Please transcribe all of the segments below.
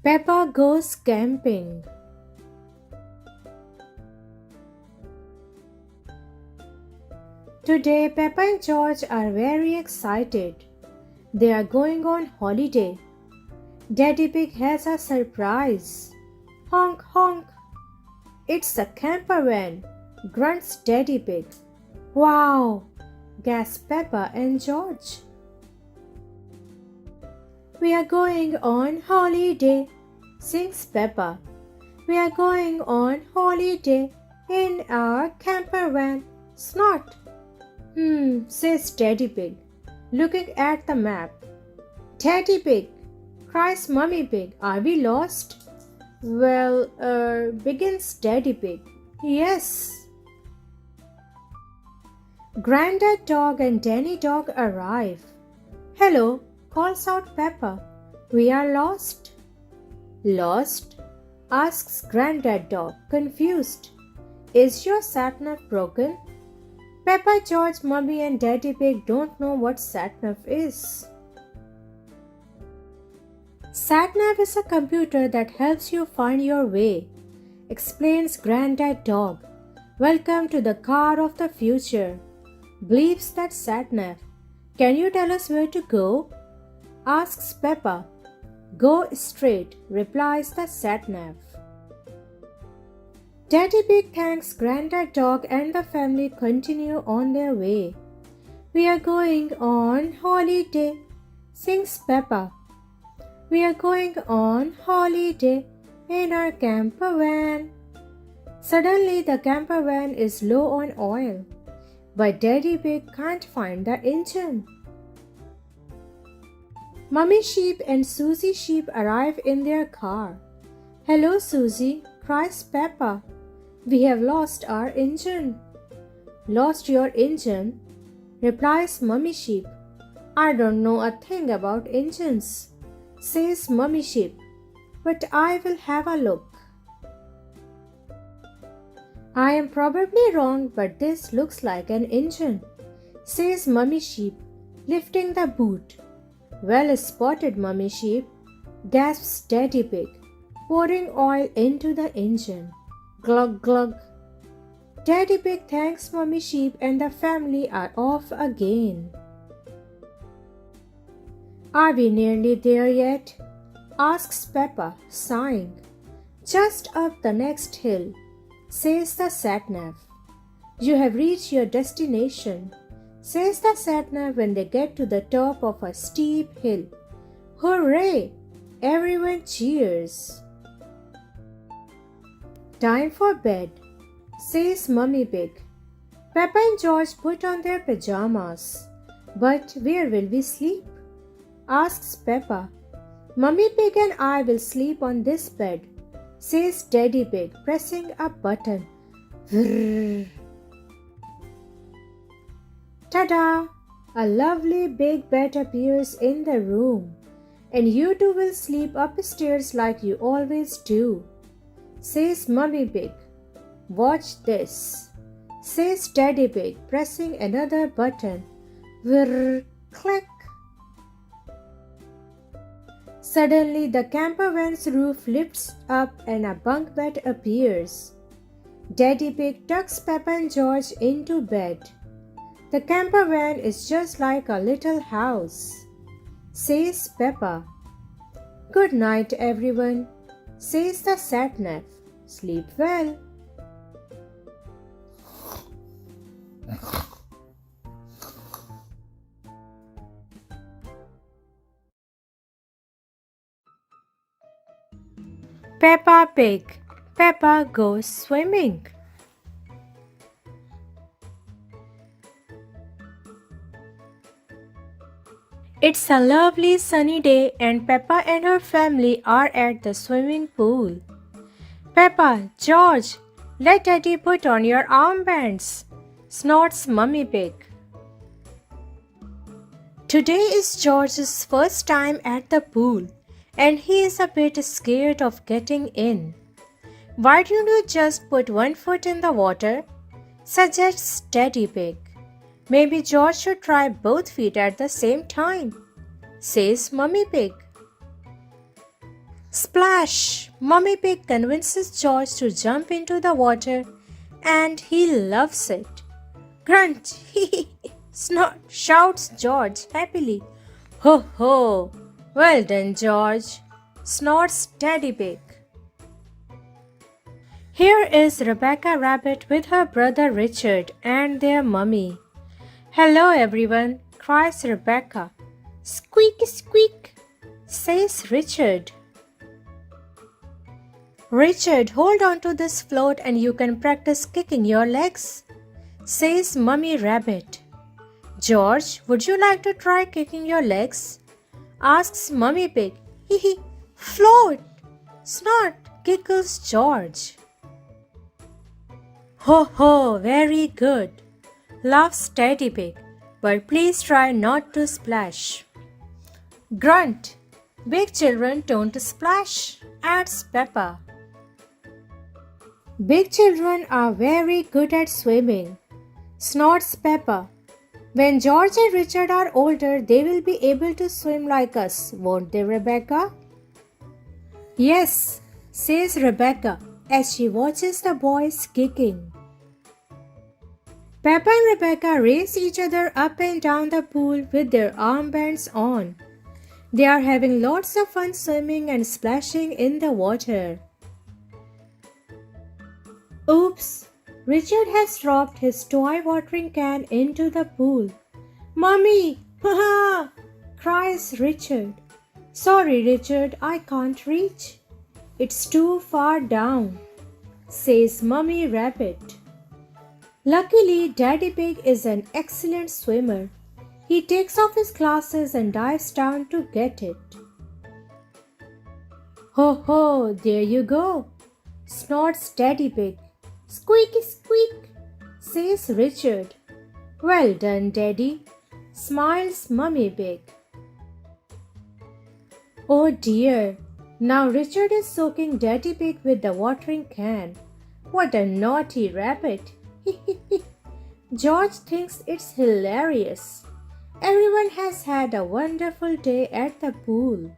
Peppa goes camping. Today, Peppa and George are very excited. They are going on holiday. Daddy Pig has a surprise. Honk honk. It's a camper van, grunts Daddy Pig. Wow, gasp Peppa and George. We are going on holiday, sings Peppa. We are going on holiday in our camper van. Snort. Says Daddy Pig, looking at the map. Daddy Pig, cries Mummy Pig, are we lost? Well, begins Daddy Pig. Yes. Grandad Dog and Danny Dog arrive. Hello, calls out Peppa. We are lost. Lost? Asks Grandad Dog, confused. Is your sat-nav broken? Peppa, George, Mummy and Daddy Pig don't know what sat-nav is. Sat-nav is a computer that helps you find your way, explains Grandad Dog. Welcome to the car of the future. Bleeps that sat-nav. Can you tell us where to go? Asks Peppa. Go straight, replies the sat-nav. Daddy Pig thanks Grandad Dog and the family continue on their way. We are going on holiday, sings Peppa. We are going on holiday in our camper van. Suddenly the camper van is low on oil, but Daddy Pig can't find the engine. Mummy Sheep and Susie Sheep arrive in their car. Hello, Susie, cries Peppa. We have lost our engine. Lost your engine? Replies Mummy Sheep. I don't know a thing about engines, says Mummy Sheep, but I will have a look. I am probably wrong, but this looks like an engine, says Mummy Sheep, lifting the boot. Well spotted, Mummy Sheep, gasps Daddy Pig, pouring oil into the engine. Glug glug. Daddy Pig thanks Mummy Sheep and the family are off again. Are we nearly there yet? Asks Peppa, sighing. Just up the next hill, says the sat-nav. You have reached your destination, says the sat-nav when they get to the top of a steep hill. Hooray! Everyone cheers. Time for bed, says Mummy Pig. Peppa and George put on their pajamas. But where will we sleep? Asks Peppa. Mummy Pig and I will sleep on this bed, says Daddy Pig, pressing a button. Vrrr. Ta-da! A lovely big bed appears in the room, and you two will sleep upstairs like you always do, says Mummy Pig. Watch this, says Daddy Pig, pressing another button. Vrrr, click. Suddenly, the camper van's roof lifts up and a bunk bed appears. Daddy Pig tucks Peppa and George into bed. The camper van is just like a little house, says Peppa. Good night, everyone, says the sat-nav. Sleep well. Peppa Pig. Peppa goes swimming. It's a lovely sunny day and Peppa and her family are at the swimming pool. Peppa, George, let Daddy put on your armbands, snorts Mummy Pig. Today is George's first time at the pool and he is a bit scared of getting in. Why don't you just put one foot in the water? Suggests Daddy Pig. Maybe George should try both feet at the same time, says Mummy Pig. Splash! Mummy Pig convinces George to jump into the water and he loves it. Grunt! Snort! Shouts George happily. Ho ho! Well done, George! Snorts Daddy Pig. Here is Rebecca Rabbit with her brother Richard and their mummy. Hello everyone, cries Rebecca. Squeak, squeak, says Richard. Richard, hold on to this float and you can practice kicking your legs, says Mummy Rabbit. George, would you like to try kicking your legs? Asks Mummy Pig. Hee hee, float! Snort, giggles George. Ho ho, very good, laughs Teddy Pig, but please try not to splash. Grunt, big children don't splash, adds Peppa. Big children are very good at swimming, snorts Peppa. When George and Richard are older, they will be able to swim like us, won't they, Rebecca? Yes, says Rebecca as she watches the boys kicking. Peppa and Rebecca race each other up and down the pool with their armbands on. They are having lots of fun swimming and splashing in the water. Oops! Richard has dropped his toy watering can into the pool. Mommy! Haha! Cries Richard. Sorry, Richard, I can't reach. It's too far down, says Mummy Rabbit. Luckily, Daddy Pig is an excellent swimmer. He takes off his glasses and dives down to get it. Ho ho, there you go, snorts Daddy Pig. Squeaky squeak, says Richard. Well done, Daddy, smiles Mummy Pig. Oh dear, now Richard is soaking Daddy Pig with the watering can. What a naughty rabbit. George thinks it's hilarious. Everyone has had a wonderful day at the pool.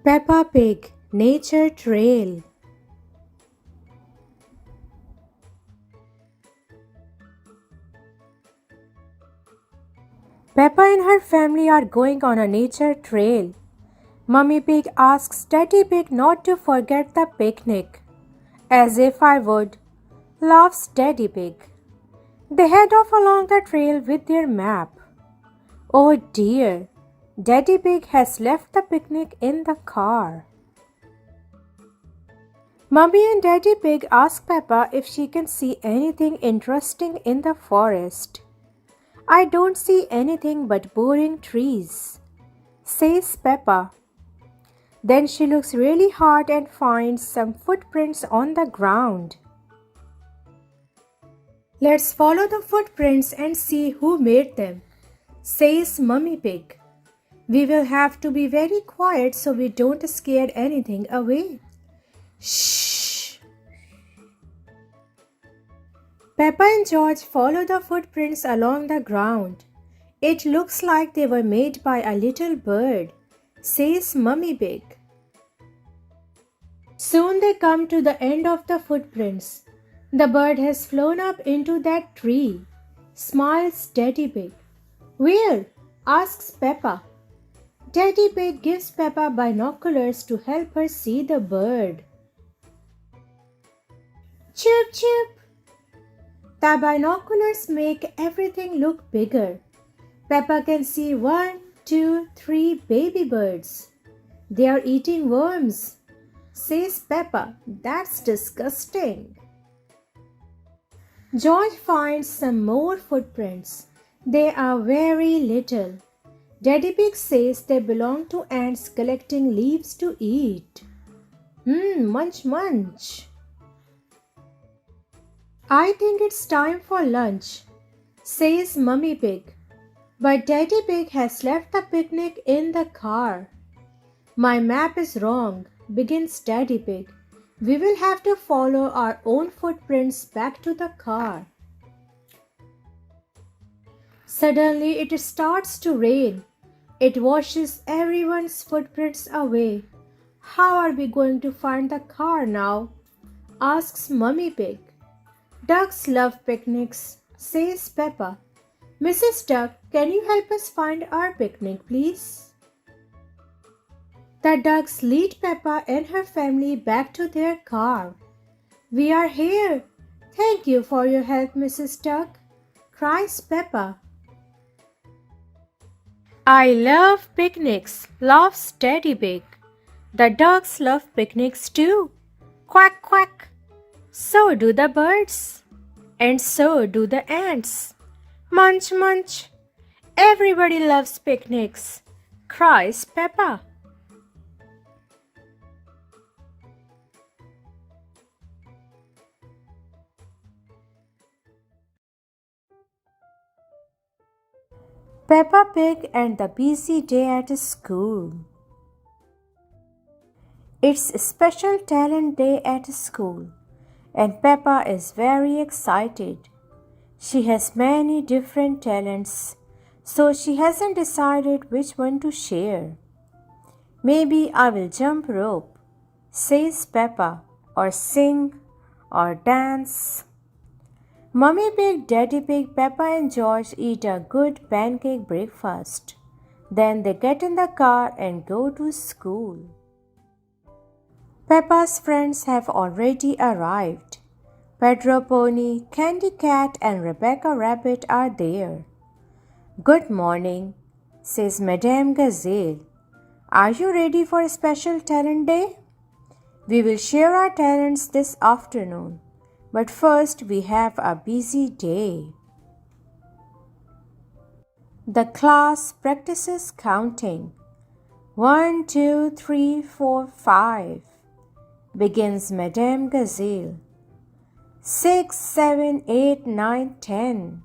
Peppa Pig Nature Trail. Peppa and her family are going on a nature trail. Mummy Pig asks Daddy Pig not to forget the picnic. As if I would, laughs Daddy Pig. They head off along the trail with their map. Oh dear, Daddy Pig has left the picnic in the car. Mummy and Daddy Pig ask Peppa if she can see anything interesting in the forest. I don't see anything but boring trees, says Peppa. Then she looks really hard and finds some footprints on the ground. Let's follow the footprints and see who made them, says Mummy Pig. We will have to be very quiet so we don't scare anything away. Shh! Peppa and George follow the footprints along the ground. It looks like they were made by a little bird, says Mummy Pig. Soon they come to the end of the footprints. The bird has flown up into that tree, smiles Daddy Pig. Where? Asks Peppa. Daddy Pig gives Peppa binoculars to help her see the bird. Chirp chirp! The binoculars make everything look bigger. Peppa can see 1, 2, 3 baby birds. They are eating worms, says Peppa. That's disgusting. George finds some more footprints. They are very little. Daddy Pig says they belong to ants collecting leaves to eat. Munch munch. I think it's time for lunch, says Mummy Pig. But Daddy Pig has left the picnic in the car. My map is wrong, begins Daddy Pig. We will have to follow our own footprints back to the car. Suddenly it starts to rain. It washes everyone's footprints away. How are we going to find the car now? Asks Mummy Pig. Ducks love picnics, says Peppa. Mrs. Duck, can you help us find our picnic, please? The ducks lead Peppa and her family back to their car. We are here. Thank you for your help, Mrs. Duck, cries Peppa. I love picnics, laughs Teddy Pig. The ducks love picnics too. Quack, quack. So do the birds. And so do the ants. Munch, munch. Everybody loves picnics, cries Peppa. Peppa Pig and the busy day at school. It's Special Talent Day at school, and Peppa is very excited. She has many different talents, so she hasn't decided which one to share. Maybe I will jump rope, says Peppa, or sing, or dance. Mummy Pig, Daddy Pig, Peppa and George eat a good pancake breakfast. Then they get in the car and go to school. Peppa's friends have already arrived. Pedro Pony, Candy Cat and Rebecca Rabbit are there. Good morning, says Madame Gazelle. Are you ready for a Special Talent Day? We will share our talents this afternoon, but first we have a busy day. The class practices counting. 1, 2, 3, 4, 5. Begins Madame Gazelle. 6, 7, 8, 9, 10.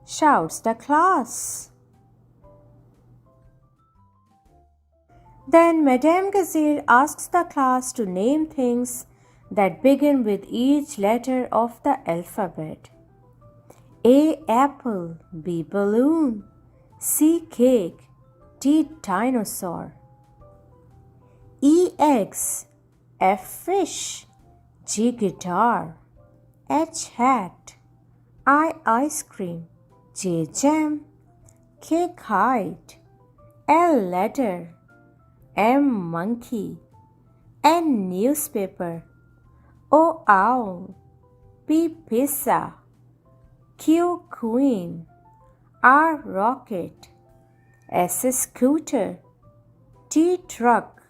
Shouts the class. Then Madame Gazelle asks the class to name things that begin with each letter of the alphabet. A. Apple, B. Balloon, C. Cake, D. Dinosaur. E. Eggs, F. Fish, G. Guitar, H. Hat, I. Ice cream, J. Jam, K. Kite, L. Letter, M. Monkey, N. Newspaper, O. Owl, P. Pizza, Q. Queen, R. Rocket, S. Scooter, T. Truck,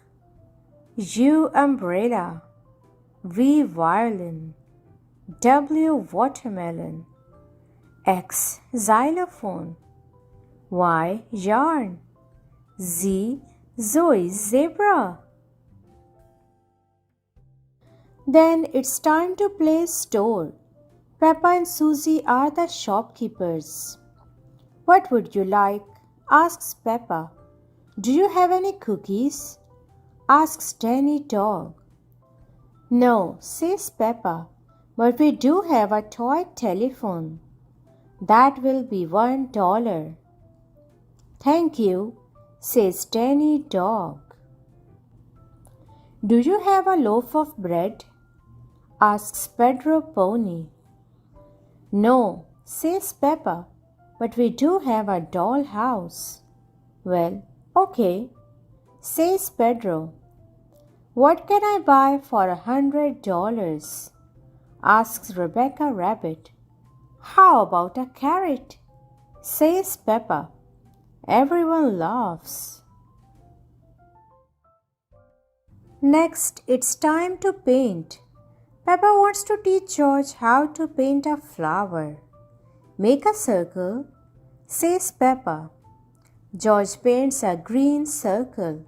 U. Umbrella, V. Violin, W. Watermelon, X. Xylophone, Y. Yarn, Z. Zoe Zebra. Then it's time to play store. Peppa and Susie are the shopkeepers. What would you like? Asks Peppa. Do you have any cookies? Asks Danny Dog. No, says Peppa, but we do have a toy telephone. That will be $1. Thank you, says Danny Dog. Do you have a loaf of bread? Asks Pedro Pony. No, says Peppa, but we do have a doll house. Well, okay, says Pedro. What can I buy for $100? Asks Rebecca Rabbit. How about a carrot? Says Peppa. Everyone laughs. Next, it's time to paint. Peppa wants to teach George how to paint a flower. Make a circle, says Peppa. George paints a green circle.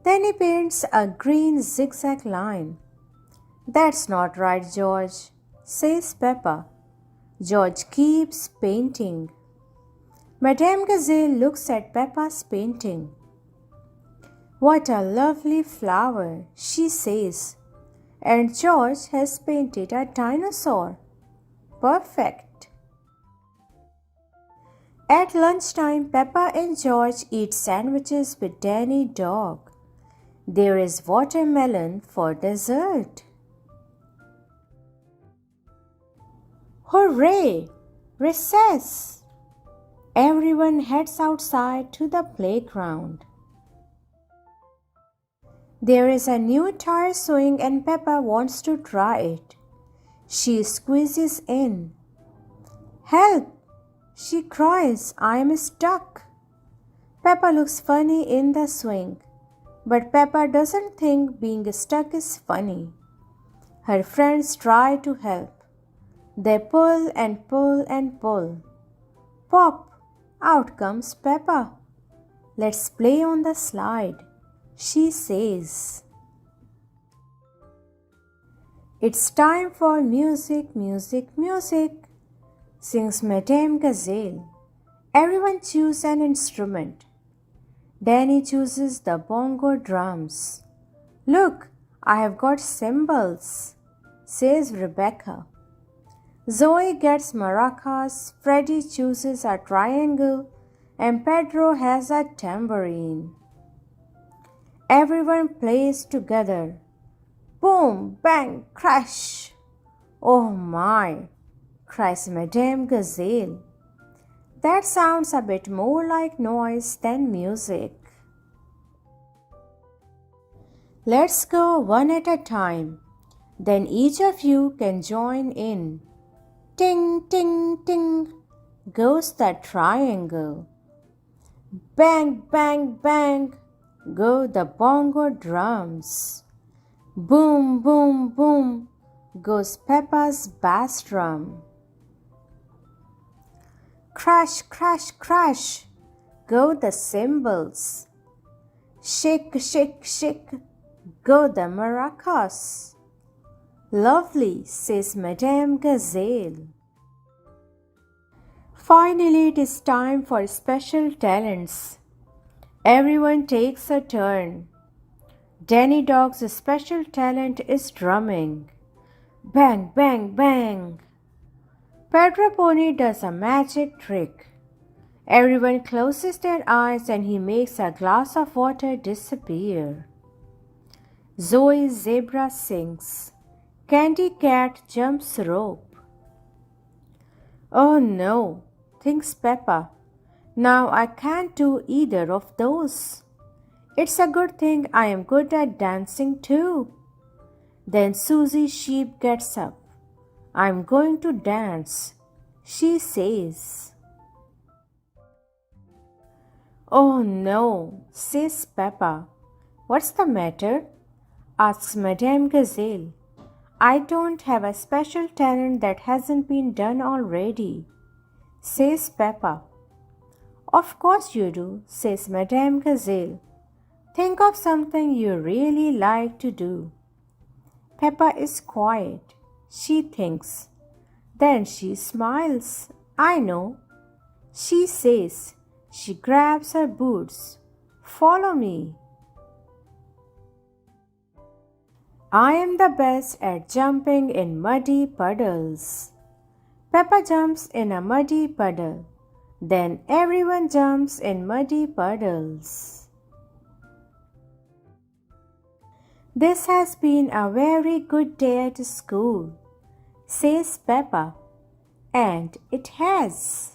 Then he paints a green zigzag line. That's not right, George, says Peppa. George keeps painting. Madame Gazelle looks at Peppa's painting. What a lovely flower, she says. And George has painted a dinosaur. Perfect. At lunchtime, Peppa and George eat sandwiches with Danny Dog. There is watermelon for dessert. Hooray! Recess! Everyone heads outside to the playground. There is a new tire swing and Peppa wants to try it. She squeezes in. Help! She cries, I am stuck. Peppa looks funny in the swing, but Peppa doesn't think being stuck is funny. Her friends try to help. They pull and pull and pull. Pop! Out comes Peppa. Let's play on the slide, she says. It's time for music, music, music, sings Madame Gazelle. Everyone choose an instrument. Danny chooses the bongo drums. Look, I have got cymbals, says Rebecca. Zoe gets maracas, Freddie chooses a triangle, and Pedro has a tambourine. Everyone plays together. Boom, bang, crash. Oh my, cries Madame Gazelle. That sounds a bit more like noise than music. Let's go one at a time. Then each of you can join in. Ting, ting, ting, goes the triangle. Bang, bang, bang, go the bongo drums. Boom, boom, boom, goes Peppa's bass drum. Crash, crash, crash, go the cymbals. Shake, shake, shake, go the maracas. Lovely, says Madame Gazelle. Finally, it is time for special talents. Everyone takes a turn. Danny Dog's special talent is drumming. Bang, bang, bang. Pedro Pony does a magic trick. Everyone closes their eyes and he makes a glass of water disappear. Zoe Zebra sings. Candy Cat jumps rope. Oh no, thinks Peppa. Now I can't do either of those. It's a good thing I am good at dancing too. Then Susie Sheep gets up. I'm going to dance, she says. Oh no, says Peppa. What's the matter? Asks Madame Gazelle. I don't have a special talent that hasn't been done already, says Peppa. Of course you do, says Madame Gazelle. Think of something you really like to do. Peppa is quiet. She thinks. Then she smiles. I know, she says. She grabs her boots. Follow me. I am the best at jumping in muddy puddles. Peppa jumps in a muddy puddle. Then everyone jumps in muddy puddles. This has been a very good day at school, says Peppa. And it has.